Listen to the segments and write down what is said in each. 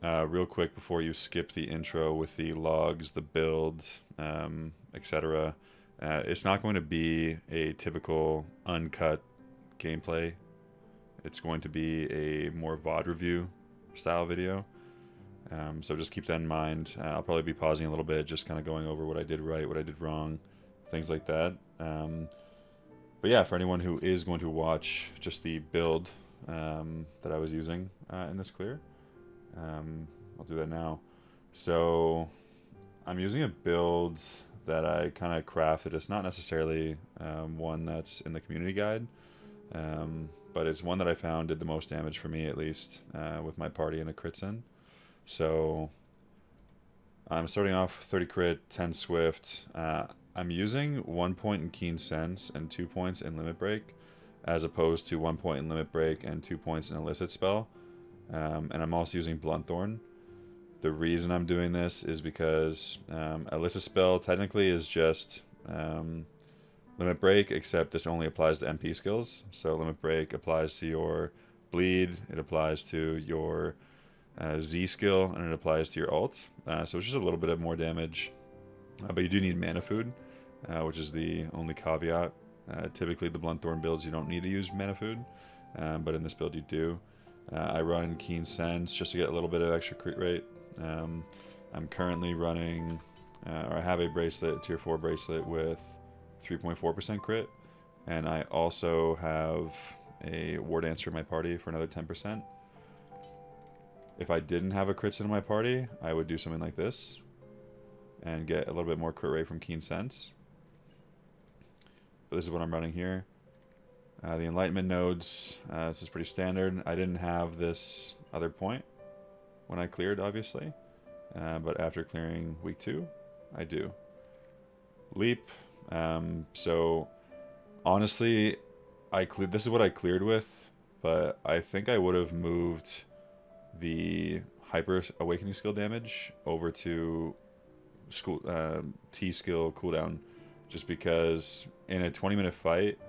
real quick before you skip the intro with the logs, the build, etc. It's not going to be a typical uncut gameplay. It's going to be a more VOD review style video. So just keep that in mind. I'll probably be pausing a little bit, just kind of going over what I did right, what I did wrong, things like that. But yeah, for anyone who is going to watch just the build that I was using in this clear, I'll do that now. So I'm using a build that I kind of crafted. It's not necessarily one that's in the community guide, but it's one that I found did the most damage for me, at least, with my party and a crits in. So I'm starting off 30 crit, 10 swift. I'm using 1 point in keen sense and 2 points in limit break, as opposed to 1 point in limit break and 2 points in illicit spell. And I'm also using blunt thorn. The reason I'm doing this is because illicit spell technically is just limit break, except this only applies to MP skills. So limit break applies to your bleed, it applies to your Z skill, and it applies to your ult. So it's just a little bit of more damage. But you do need mana food, which is the only caveat. Typically the blunt thorn builds you don't need to use mana food, but in this build you do. I run keen sense just to get a little bit of extra crit rate. I'm currently running, or I have a bracelet, tier 4 bracelet with 3.4% crit, and I also have a war dancer in my party for another 10%. If I didn't have a crits in my party, I would do something like this and get a little bit more crit rate from keen sense. But this is what I'm running here. The enlightenment nodes, this is pretty standard. I didn't have this other point when I cleared, obviously, but after clearing week 2, I do. Leap, so honestly, this is what I cleared with, but I think I would have moved the hyper awakening skill damage over to T skill cooldown, just because in a 20-minute fight,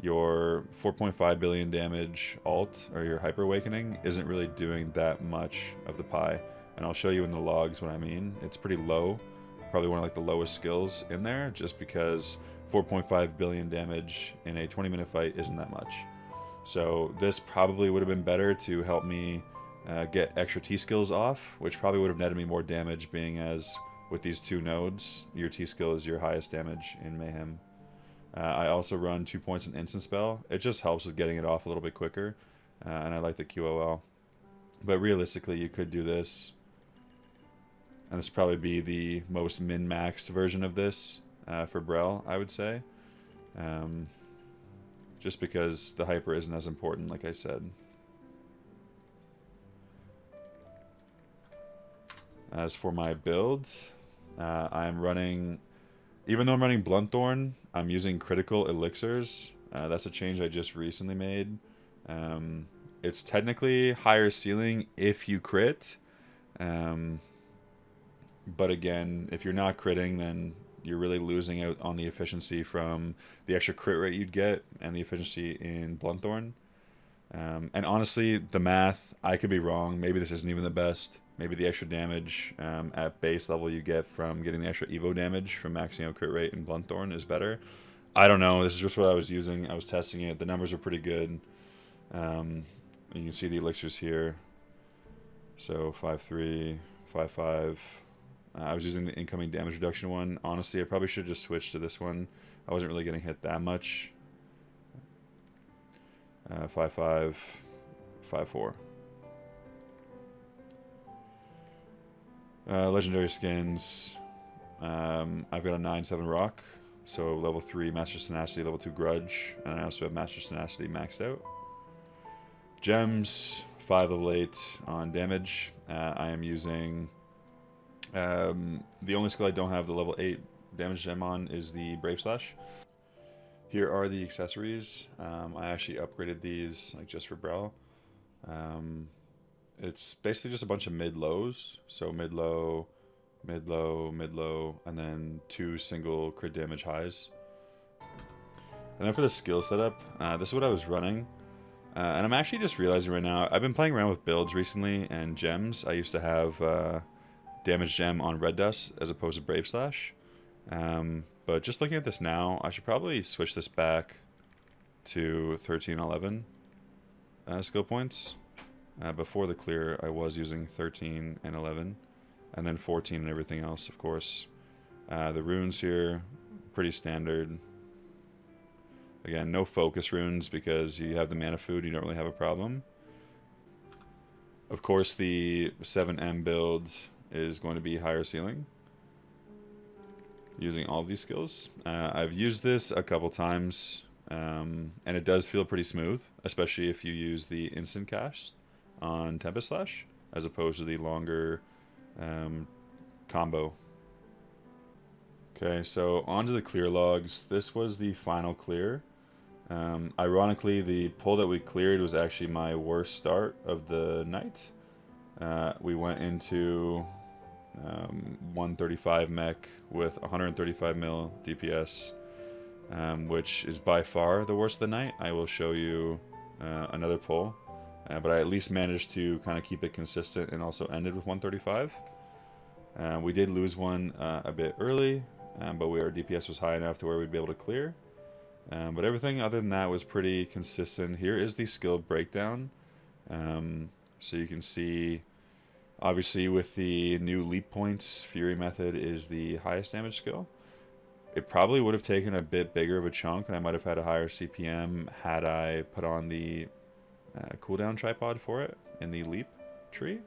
your 4.5 billion damage alt, or your hyper awakening, isn't really doing that much of the pie. And I'll show you in the logs what I mean. It's pretty low, probably one of like the lowest skills in there, just because 4.5 billion damage in a 20-minute fight isn't that much. So this probably would have been better to help me get extra T skills off, which probably would have netted me more damage, being as with these 2 nodes, your T skill is your highest damage in Mayhem. I also run 2 points in instant spell. It just helps with getting it off a little bit quicker, and I like the QOL. But realistically, you could do this, and this would probably be the most min-maxed version of this for Brel, I would say. Just because the hyper isn't as important, like I said. As for my builds, I'm running, even though I'm running Blunt Thorn, I'm using critical elixirs. That's a change I just recently made. It's technically higher ceiling if you crit, but again, if you're not critting, then you're really losing out on the efficiency from the extra crit rate you'd get and the efficiency in Blunt Thorn. And honestly, the math, I could be wrong. Maybe this isn't even the best. Maybe the extra damage at base level you get from getting the extra Evo damage from maxing out crit rate and Blunt Thorn is better. I don't know. This is just what I was using. I was testing it. The numbers are pretty good. You can see the elixirs here. So 5.3, 5.5. I was using the incoming damage reduction one. Honestly, I probably should have just switched to this one. I wasn't really getting hit that much. 5.5, 5.4. Legendary skins. I've got a 9.7 rock, so level 3 Master Tenacity, level 2 Grudge, and I also have Master Tenacity maxed out. Gems, 5 level 8 on damage. I am using the only skill I don't have the level 8 damage gem on is the Brave Slash. Here are the accessories. I actually upgraded these like just for Brel. It's basically just a bunch of mid-lows. So mid-low, mid-low, mid-low, and then 2 single crit damage highs. And then for the skill setup, this is what I was running. And I'm actually just realizing right now, I've been playing around with builds recently and gems. I used to have damage gem on red dust as opposed to brave slash. But just looking at this now, I should probably switch this back to 13, 11 skill points. Before the clear, I was using 13 and 11, and then 14 and everything else, of course. The runes here, pretty standard. Again, no focus runes because you have the mana food, you don't really have a problem. Of course, the 7M build is going to be higher ceiling, using all of these skills. I've used this a couple times, and it does feel pretty smooth, especially if you use the instant cast on Tempest Slash, as opposed to the longer combo. Okay, so onto the clear logs. This was the final clear. Ironically, the pull that we cleared was actually my worst start of the night. We went into 135 mech with 135 mil DPS, which is by far the worst of the night. I will show you another pull, but I at least managed to kind of keep it consistent and also ended with 135. We did lose one a bit early, but our DPS was high enough to where we'd be able to clear. But everything other than that was pretty consistent. Here is the skill breakdown. So you can see, obviously with the new leap points, Fury method is the highest damage skill. It probably would have taken a bit bigger of a chunk, and I might have had a higher CPM had I put on the cooldown tripod for it in the leap tree.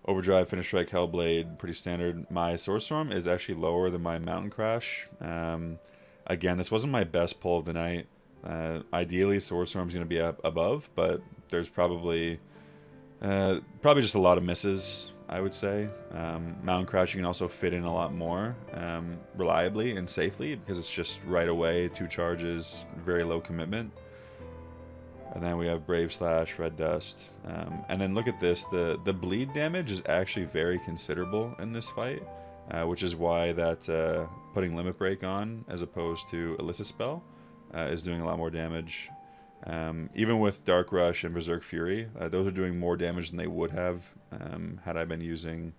Overdrive, Finish Strike, Hellblade, pretty standard. My Sword Storm is actually lower than my Mountain Crash. Again, this wasn't my best pull of the night. Ideally, Sword Storm's going to be up above, but there's probably just a lot of misses, I would say. Mountain Crash you can also fit in a lot more reliably and safely because it's just right away, 2 charges, very low commitment. And then we have Brave Slash, Red Dust. And then look at this, the bleed damage is actually very considerable in this fight, which is why that putting Limit Break on as opposed to Illicit Spell is doing a lot more damage. Even with Dark Rush and Berserk Fury, those are doing more damage than they would have had I been using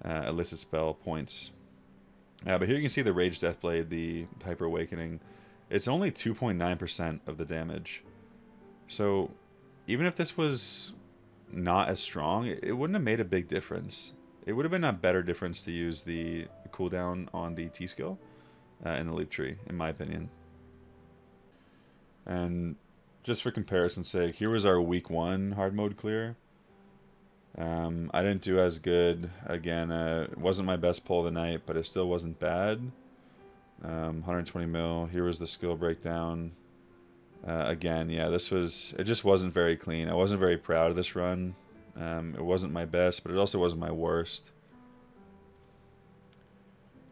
Illicit Spell points. But here you can see the Rage Deathblade, the Hyper Awakening. It's only 2.9% of the damage. So even if this was not as strong, it wouldn't have made a big difference. It would have been a better difference to use the cooldown on the T skill in the leap tree, in my opinion. And just for comparison's sake, here was our week 1 hard mode clear. I didn't do as good. Again, it wasn't my best pull of the night, but it still wasn't bad. 120 mil. Here was the skill breakdown. Again, yeah, it just wasn't very clean. I wasn't very proud of this run. It wasn't my best, but it also wasn't my worst.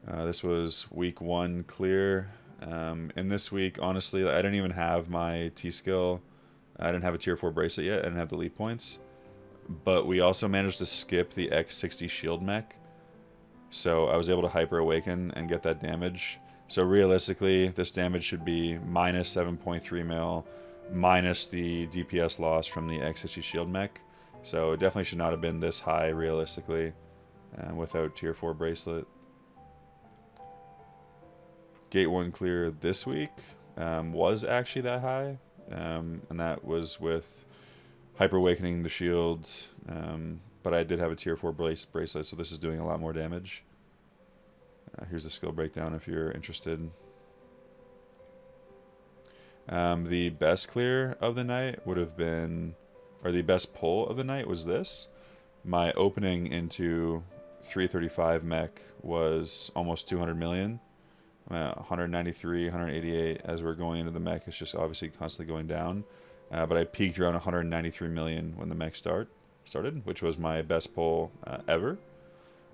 This was week 1 clear. In this week, honestly, I didn't even have my T-skill. I didn't have a tier 4 bracelet yet. I didn't have the leap points. But we also managed to skip the X60 shield mech. So I was able to hyper awaken and get that damage. So realistically, this damage should be minus 7.3 mil, minus the DPS loss from the X60 shield mech. So it definitely should not have been this high realistically without tier 4 bracelet. Gate 1 clear this week was actually that high, and that was with hyper awakening the shields, but I did have a tier 4 bracelet, so this is doing a lot more damage. Here's the skill breakdown if you're interested. The best clear of the night would have been, or the best pull of the night was this. My opening into 335 mech was almost 200 million. 193, 188 as we're going into the mech. It's just obviously constantly going down. But I peaked around 193 million when the mech started, which was my best pull ever.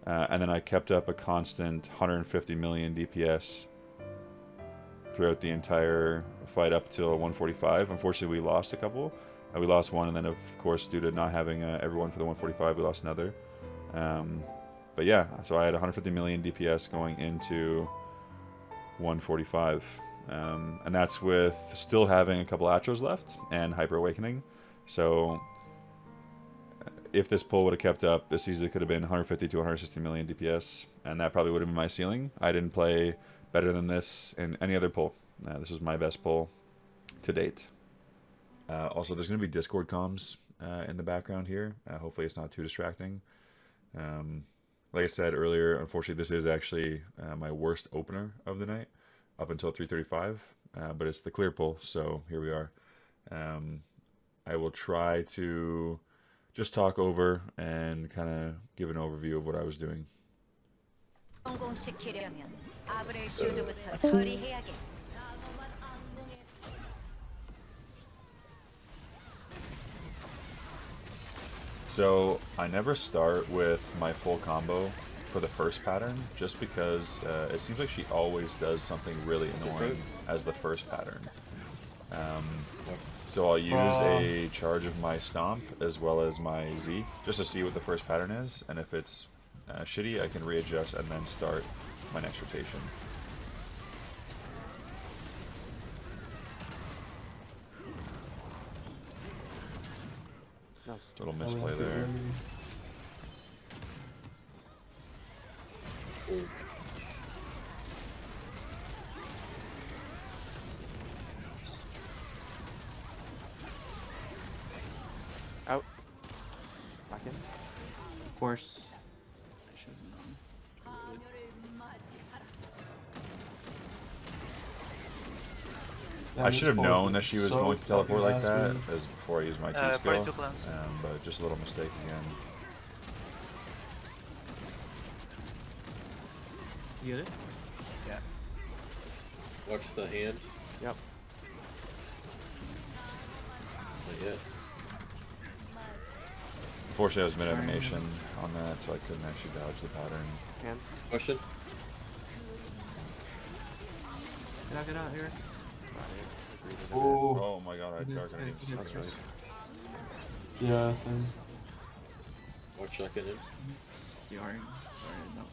And then I kept up a constant 150 million DPS throughout the entire fight up till 145. Unfortunately, we lost a couple. We lost one, and then of course, due to not having everyone for the 145, we lost another. But yeah, so I had 150 million DPS going into 145. and that's with still having a couple Atros left and Hyper Awakening. So if this pull would have kept up, this easily could have been 150 to 160 million DPS, and that probably would have been my ceiling. I didn't play better than this in any other pull. This was my best pull to date. Also, there's going to be Discord comms in the background here. Hopefully it's not too distracting. Like I said earlier, unfortunately this is actually my worst opener of the night up until 3:35, but it's the clear pull, so here we are. I will try to just talk over and kind of give an overview of what I was doing. So I never start with my full combo for the first pattern, just because it seems like she always does something really annoying as the first pattern. So I'll use a charge of my Stomp as well as my Z, just to see what the first pattern is, and if it's shitty, I can readjust and then start my next rotation. Little misplay there. Out. Back in. Of course. I should have known. I should have known that she was going to teleport like that as before I used my T skill, but just a little mistake again. You get it? Yeah. Watch the hand. Yep. Not yet. Unfortunately, I was mid-animation on that, so I couldn't actually dodge the pattern. Hands. Question. Get out here. Oh my god, I had dark enemies. That's right. Yeah, same. Watch second in. DRing. Sorry, no.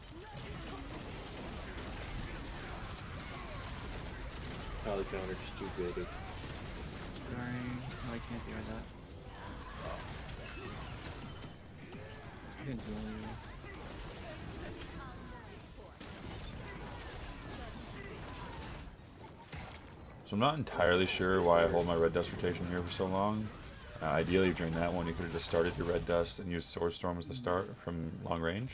Probably counter just too good. DRing. No, I can't DR that. I didn't do anything. So I'm not entirely sure why I hold my red dust rotation here for so long. Ideally, during that one, you could have just started your red dust and used Sword Storm as the start from long range.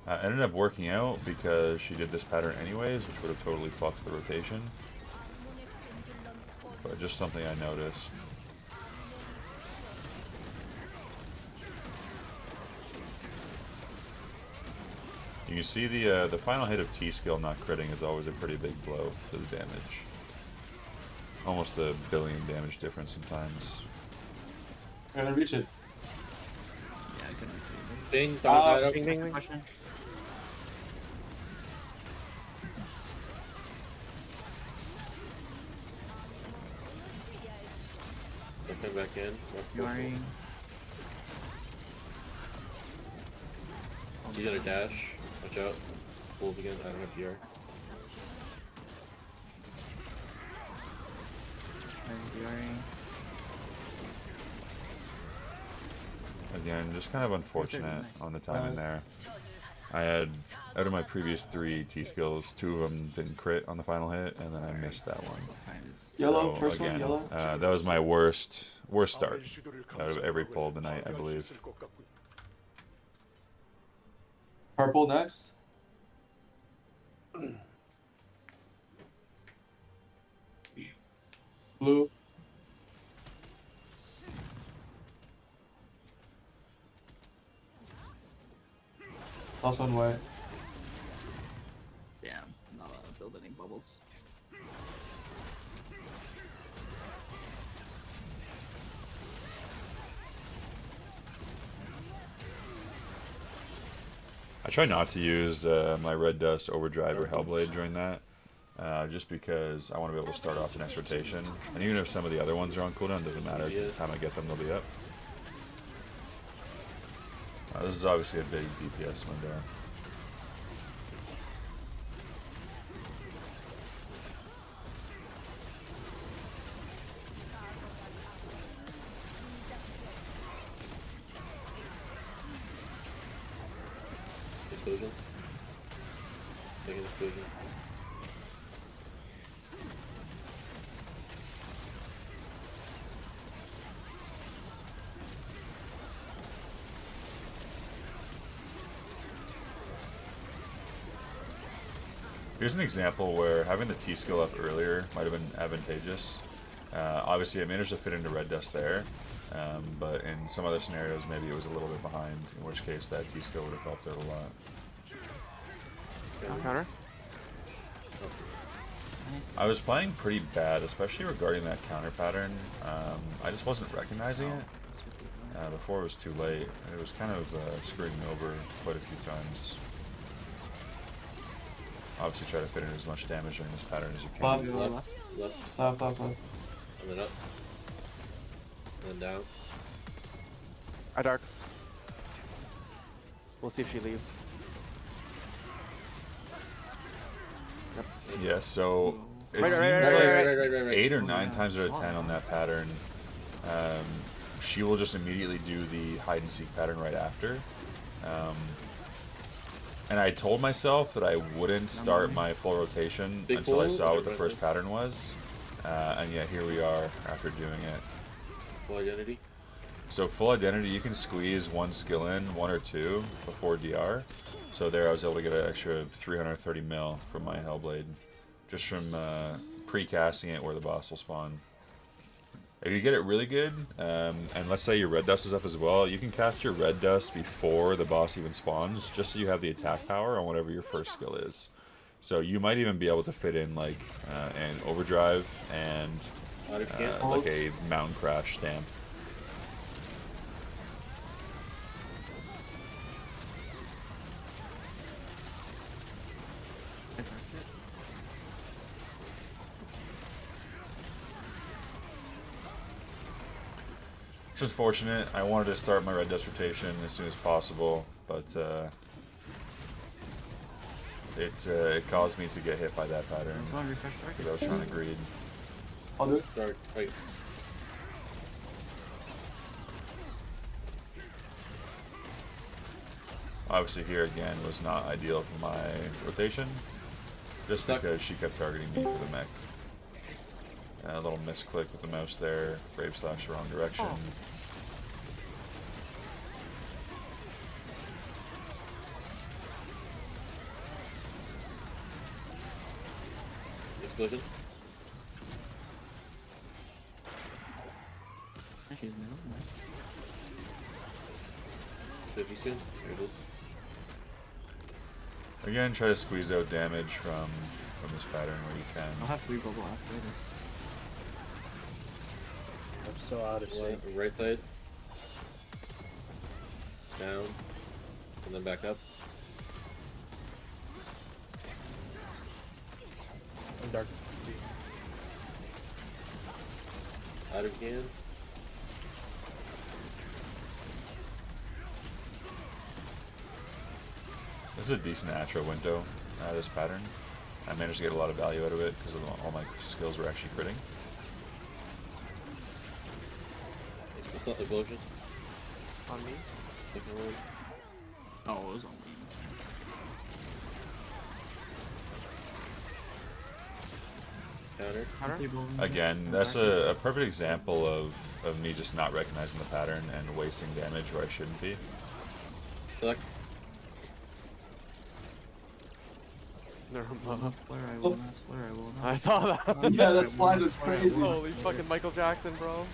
Ended up working out because she did this pattern anyways, which would have totally fucked the rotation. But just something I noticed. You can see the final hit of T skill not critting is always a pretty big blow to the damage. Almost a billion damage difference sometimes. I'm gonna reach it. Yeah, I couldn't reach it. Ding, dong, Ding, ding, ding. Question. I'll come back in. DRing. She's gonna dash. Watch out. Pulls again. I don't have DR. Again, just kind of unfortunate on the timing there. I had, out of my previous 3 T skills, 2 of them didn't crit on the final hit, and then I missed that one. Yellow, So, first again, one, yellow. that was my worst start out of every pull of the night, I believe. Purple next. Blue. Last one white. Damn, not allowed to build any bubbles. I try not to use my Red Dust, Overdrive, or Hellblade during that, just because I want to be able to start off the next rotation. And even if some of the other ones are on cooldown, it doesn't matter. By the time I get them, they'll be up. This is obviously a big DPS window. explosion. Second explosion. Here's an example where having the T skill up earlier might have been advantageous. Obviously, I managed to fit into red dust there, but in some other scenarios, maybe it was a little bit behind, in which case that T skill would have helped out a lot. Counter. Nice. I was playing pretty bad, especially regarding that counter pattern. I just wasn't recognizing it That's 55. before it was too late. It was kind of screwing me over quite a few times. Obviously, try to fit in as much damage during this pattern as you Bob. can. Go Left, left. left, Left, left, left. and then up. And then down. I dark. We'll see if she leaves. Yeah, so it Right, seems right, right, like right, right. 8 or Oh, 9 yeah, times out of saw 10 on that pattern, she will just immediately do the hide and seek pattern right after. And I told myself that I wouldn't start my full rotation Big until I pull, saw what the right first pattern was, and yet here we are after doing it. Full identity. So full identity, you can squeeze one skill in, 1 or 2 before DR. So there I was able to get an extra 330 mil from my Hellblade, just from pre-casting it where the boss will spawn. If you get it really good, and let's say your red dust is up as well, you can cast your red dust before the boss even spawns, just so you have the attack power on whatever your first skill is. So you might even be able to fit in like an overdrive and Out of camp. like a mountain crash stamp. I darked it. It's unfortunate. I wanted to start my red dust rotation as soon as possible, but it caused me to get hit by that pattern That's why refresh dark. because I was trying to greed. I'll do it. Dark. Right. Obviously here again was not ideal for my rotation, just Stuck. because she kept targeting me for the mech. A little misclick with the mouse there, brave slash wrong direction. Oh. Explosion. She's middle. Nice. 50 soon. Here it is. Again, try to squeeze out damage from this pattern where you can. I'll have free bubble after this. I'm so out of sync. Right side. Down. And then back up. I'm dark. Out again. This is a decent Atro window, this pattern. I managed to get a lot of value out of it because all my skills were actually critting. Explosion. On me. Second one. Oh, it was on me. Counter. Counter. Free bubble, Again, nice. that's a perfect example of me just not recognizing the pattern and wasting damage where I shouldn't be. Select. Never I will mind. not slur, I will not slur, I will not. I saw that. Yeah, that slide was crazy. Holy fucking Michael Jackson, bro.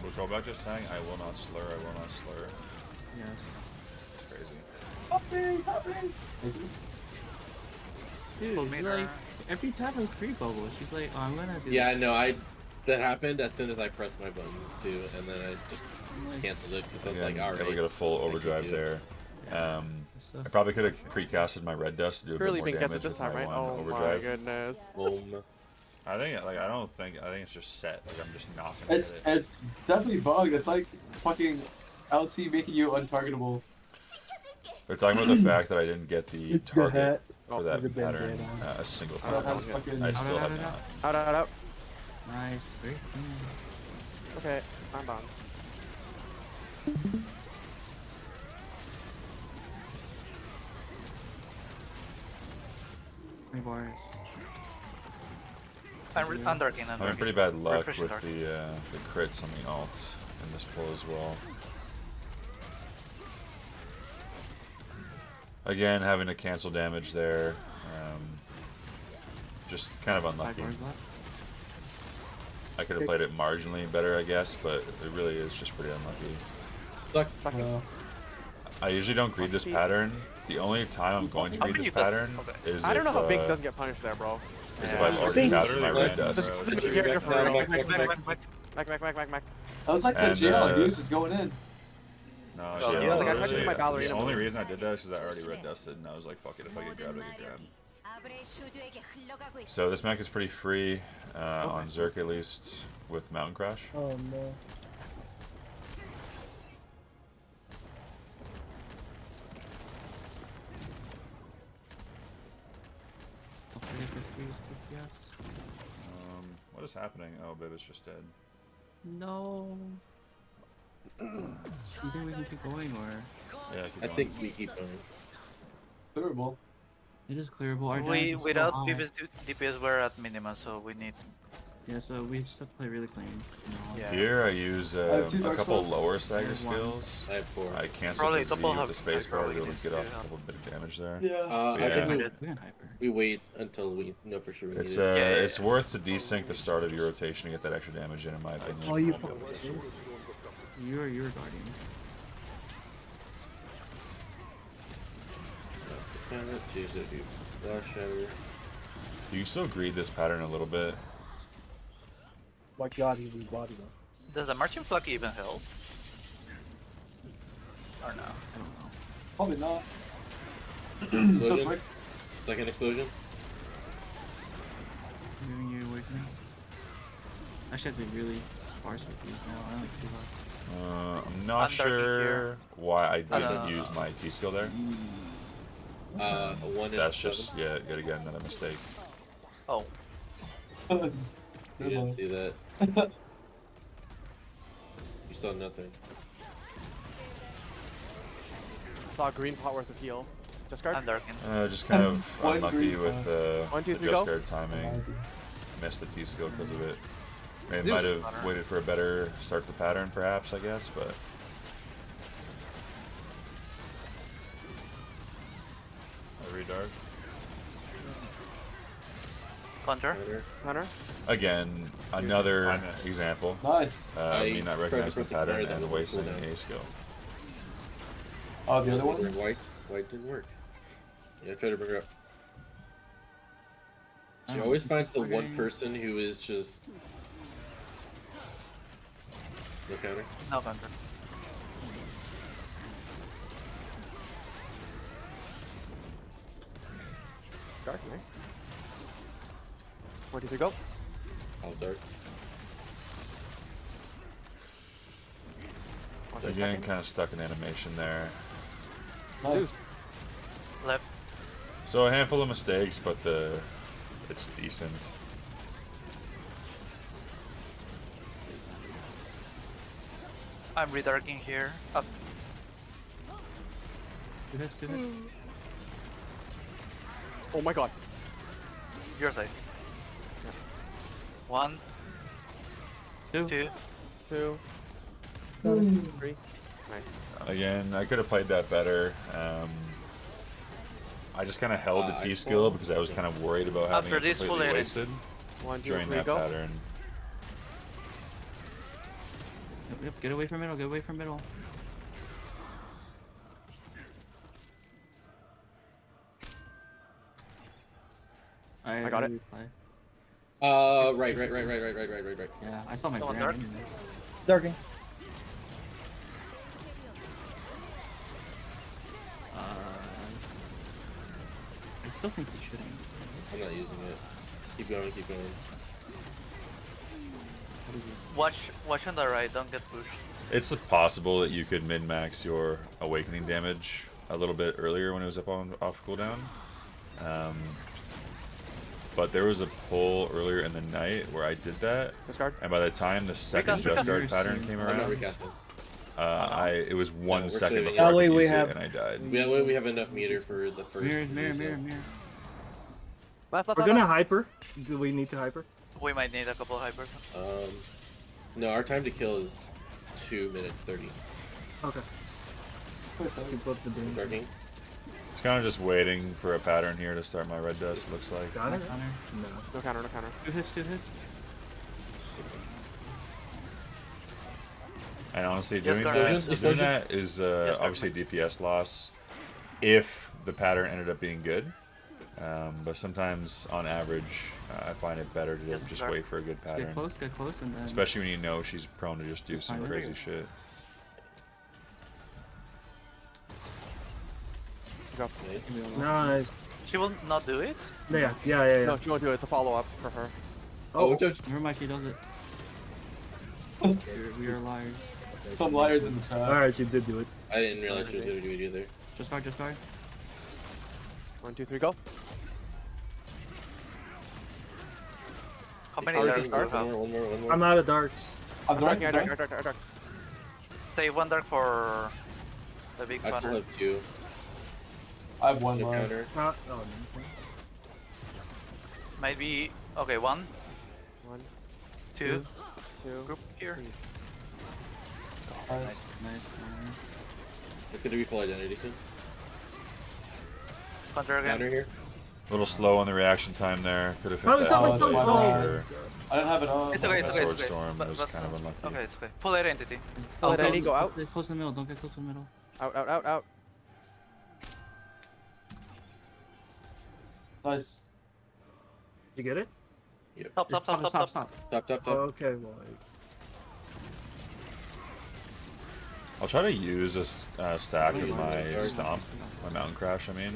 Was Rollback just saying, I will not slur, I will not slur? Yes. It's crazy. Help me, help me. Thank you. Dude, like, every time I free bubble, she's like, oh, I'm gonna do Yeah, I this. know. That happened as soon as I pressed my button too, and then I just I'm like, canceled it because I was Again, like, alright. able to get a full I can overdrive do it. there. yeah, I this stuff. probably could have pre-casted my red dust to do a Surely bit even more gets it damage this with time, my right? one Oh my overdrive. goodness. Boom. I think I think it's just set. Like I'm just not gonna It's get it. it's definitely bugged. It's like fucking LC making you untargetable. They're talking about the fact that I didn't get the target Oh, for there's a that band pattern aid on. a single I don't time. That's know. fucking. I still Out, have out, not. Out, out, out. Nice. Great. Okay, I'm down. bars. I'm underking. Having pretty bad luck Refreshing with dark. the crits on the alt in this pull as well. Again, having to cancel damage there. Just kind of 5 unlucky. bars left. I could have played it marginally better, I guess, but it really is just pretty unlucky. Suck. I usually don't greed this pattern. The only time I'm going to How greed many this does- pattern okay. is I don't know how Big if, doesn't get punished there, bro. is Yeah. if I've already Big- passed my Literally red red dust. dust. This is Back, character back, for back, real. back, back, back. Mac. That was like the And, jail. He was just going in. No, Oh, shit, yeah. literally, Like, I tried to do my ballerina the only move. reason I did that is because I already red dusted, and I was like, fuck it, if I get grabbed, I get grabbed. So this mech is pretty free, on Zerk at least, with Mountain Crash. Oh no. Hopefully get the 3 DPS. What is happening? Oh, Bib is just dead. No. Do you think we can keep going or? Yeah, keep I going. think we keep going. Clearable. It is clearable. Our We damage is still without high. DPS we're at minimum, so we need. Yeah, so we just have to play really clean. You know? Yeah. Here I use have 2 a dark couple swords. lower stagger There's one. skills. I have 4. I canceled Probably the Z double with the have space bar to be able aggro to get off against a couple bit of damage there. Yeah. I Yeah. think We can hyper. we wait until we know for sure we need It's it. it's worth to desync the start of your rotation to get that extra damage in my opinion. Oh, you fucking stupid. You're guardian. Flash shatter. Do you still greed this pattern a little bit? My god, he was body though. Does the marching flag even help? Or no? I don't know. Probably not. so Explosion? quick. Second explosion? Moving you away from me. I should have to be really sparse with these now. I only have 2 left. I'm not Undarking sure here. why I didn't Uh, use my T skill there. A 1 and That's 7. just yet again another mistake. Oh, You didn't see that. You saw nothing. Saw a green pot worth of heal. Discard. underking. Just kind of One unlucky green, with 1, 2, the 3, just go. guard timing. Missed the T skill because of it. Maybe Yes. might have waited for a better start to the pattern, perhaps, I guess, but. I redark. Counter. Counter. Hunter. Again, another example. Nice. Me not recognizing the tried to pattern press the and counter wasting that a skill. Oh, the other one? White didn't work. Yeah, try to bring her up. She Oh, always finds the okay. one person who is just. No counter. No counter. Dark, nice. 1, 2, 3, go. I'll start. Watch your Again, second. kind of stuck in animation there. Nice. Zeus. Left. So a handful of mistakes, but it's decent. I'm redarking here. Up. Do this, do this. Oh my god. Your side. 1, 2. 2. 2, 3. Nice. Again, I could have played that better. I just kind of held the T skill because I was kind of worried about having After it this, completely full wasted 1, 2, during 3, that go. pattern. Yep, get away from middle, get away from middle. I got it. Play. Right. Yeah, I saw my Someone brand dark? anyways. Darking. I still think we shouldn't use it. I'm not using it. Keep going, keep going. What is this? Watch on the right, don't get pushed. It's possible that you could min-max your awakening damage a little bit earlier when it was up on off cooldown. But there was a pull earlier in the night where I did that, Discard. and by the time the second Recast, just guard recast. pattern came I'm not around, recasting. it was we're 1 second saving it. before I Wait, could we use have- it, and I died. We have enough meter for the first. Mirror, reset. mirror. Left, left, We're left, gonna left. hyper. Do we need to hyper? We might need a couple hypers. No, our time to kill is 2 minutes 30. Okay. Keep up the beam. Darking. Just kind of just waiting for a pattern here to start my red dust. Looks like. Got it? Counter. No. No counter, no counter. 2 hits, 2 hits. And honestly, Yes, doing guard. doing that is guard. obviously DPS loss if the pattern ended up being good. But sometimes, on average, I find it better to Yes, just guard. wait for a good Let's pattern. get close, and then. Especially when you know she's prone to just do Just some find it. crazy shit. Go. Nice. Give me a lot. Nice. She will not do it? Yeah. No, she won't do it. It's a follow up for her. Oh, Oh, watch out. Never mind, she does it. We are liars. Some liars in the chat. alright, she did do it. I didn't realize she was gonna do it either. Just guard, just guard. 1, 2, 3, go. How many Dark, darks do you have? one more. I'm out of darks. I'm dark, Dark. Save one dark for the big I still banner. have 2. I have one No left. counter. Oh, no. Might be okay. 1, 1, 2. 2. Group here. Nice. Nice corner. It's gonna be full identity soon. Counter again. Counter here. A little slow on the reaction time there. Could have hit Oh, that someone- one someone- for oh. sure. I don't have enough. It's okay, My it's okay, sword it's okay. storm But- was but- kind of unlucky. Okay, it's okay. Full identity. Full Oh, identity, Close- go out. Get close to the middle, don't get close to the middle. Out. Nice. Did you get it? Stop. Stop. Top. Okay, well. I'll try to use a stack of Wait, my wait. stomp, my mountain crash. I mean,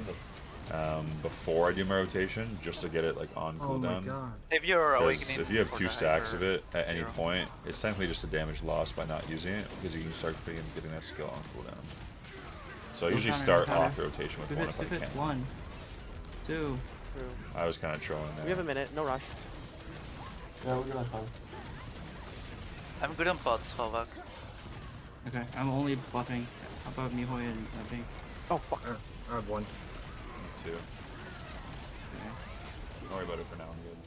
before I do my rotation, just to get it like on Oh my cooldown. god. If you're 'Cause awakening. if you have for 2 the stacks hyper, of it at any zero. point, it's technically just a damage loss by not using it because you can start getting that skill on cooldown. So I No usually counter, start no counter. off rotation with 2 one hits, if 2 I hits. can. 1, 2. True. I was kind of trolling there. We have a minute, no rush. Yeah, we're gonna come. I'm good on pots, Slovak. Okay, I'm only buffing. How about Mihoy and Bink? Oh, fuck. I have one. 2. Okay. Don't worry about it for now. I'm good.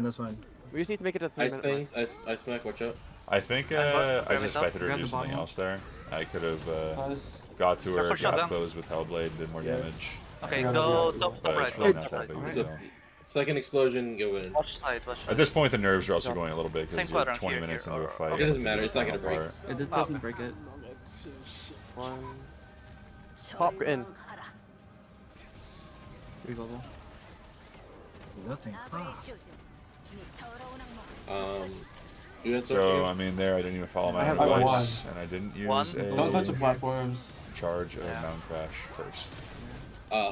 That's fine. We just need to make it a 3 Ice minute things. Ice smack. Watch out. I think I'm about to I grab it just up. expected her to Grab do the something bottom. else there. I could have Nice. got to her, Careful, shut got down. close with Hellblade, did more Yeah. damage. Okay, Yeah, go yeah. top But right. it's really Go not top that big right. of a So, deal. second explosion, go in. Watch side. At this point, the nerves are also going a little bit Same because you're quadrant 20 here, minutes here, into a or- fight. okay. It doesn't matter, it's not gonna break. This doesn't break it. 1. Pop in. Rebubble. Nothing. Fuck. Do that So, I mean, there I didn't even follow my I have advice, and I didn't use One. Don't touch the a platforms. charge of Yeah. Mountain Crash first.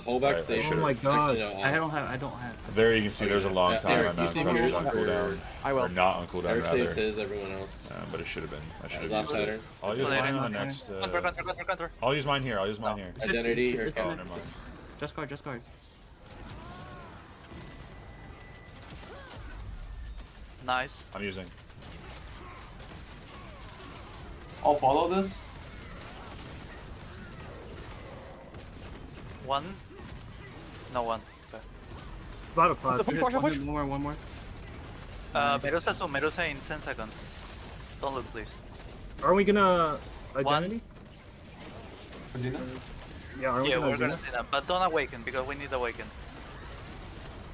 hold back I save. should've- Oh my god. Actually, no, I don't have. There you can see there's a long Yeah, time Eric, on you Mountain see Crash yours is on or- cooldown. I will. Or not on cooldown, Eric saves rather. his, everyone else. But it should have been. I should As have off used it. pattern. I'll use Play mine it on the on next. Counter. I'll use mine here. I'll use mine here. Identity or It's Oh, good. never mind. Just guard. Nice. I'm using. I'll follow this. 1. No 1. Okay. About a pod. Push. One more. Medusa in 10 seconds. Don't look, please. Are we gonna identity? Rosina? Yeah, are we Yeah, gonna we're gonna Xena? see that, but don't awaken because we need awaken.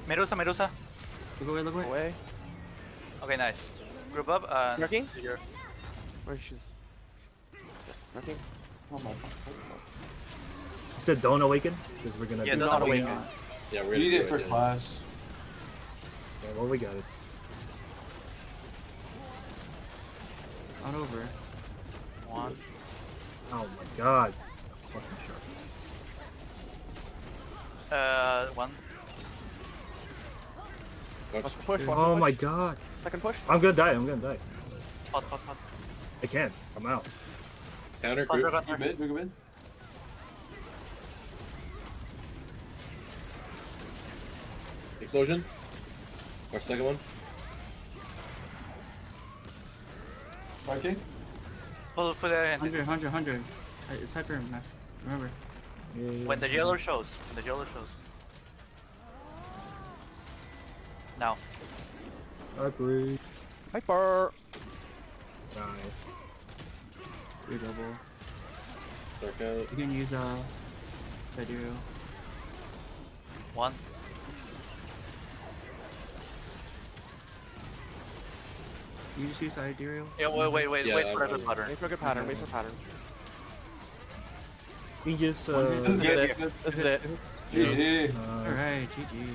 Medusa. Look away. Away. Okay, nice. Group up and. Working? Here. Where's she? Working. Oh my god. You said don't awaken? Because we're gonna Yeah, do don't not awaken. awaken. Yeah, we're We gonna need do it for then. Clash. Yeah, well, we got it. Not over. 1. Oh my god. Fucking shark. 1. Watch. Push. Oh my god. Second push. I'm gonna die. Pot. I can't. I'm out. Counter group. Counter. We go mid. Explosion. Watch second one. Okay. Pull the end. 100. It's hyper, man. Remember. Yeah, When the yellow shows. Now. Agree. Hyper. Nice. Free double. Zerk out. You can use Sidereal. 1. You just use Sidereal. Yeah, wait Yeah, for I'm the ready. pattern. Wait for a good pattern. Wait for a pattern. You just This is This is good. it. This is it. GG. Alright, GG.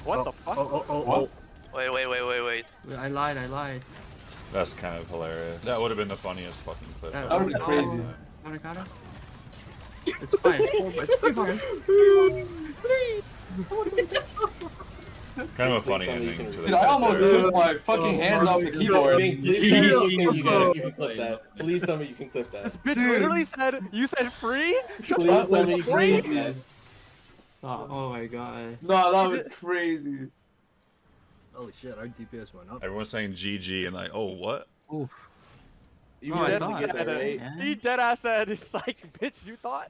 What the fuck? What? Wait. Wait, I lied. That's kind of hilarious. That would have been the funniest fucking clip. That That would be crazy. Counter? It's fine, it's pretty fine. Kind of a funny Please tell me you ending can to the Dude, I almost character. took my fucking hands off the keyboard. Please tell me you can clip that. Please tell me you can clip This that. bitch Dude. literally said, you said free? Shut Please up, tell that's me you can clip crazy. that. Oh my god. No, that was crazy. Holy shit, our DPS went up. Everyone's saying GG and like, oh, what? You Oh, I had to thought. get that right. Yeah. He deadass said, it's like, bitch, you thought?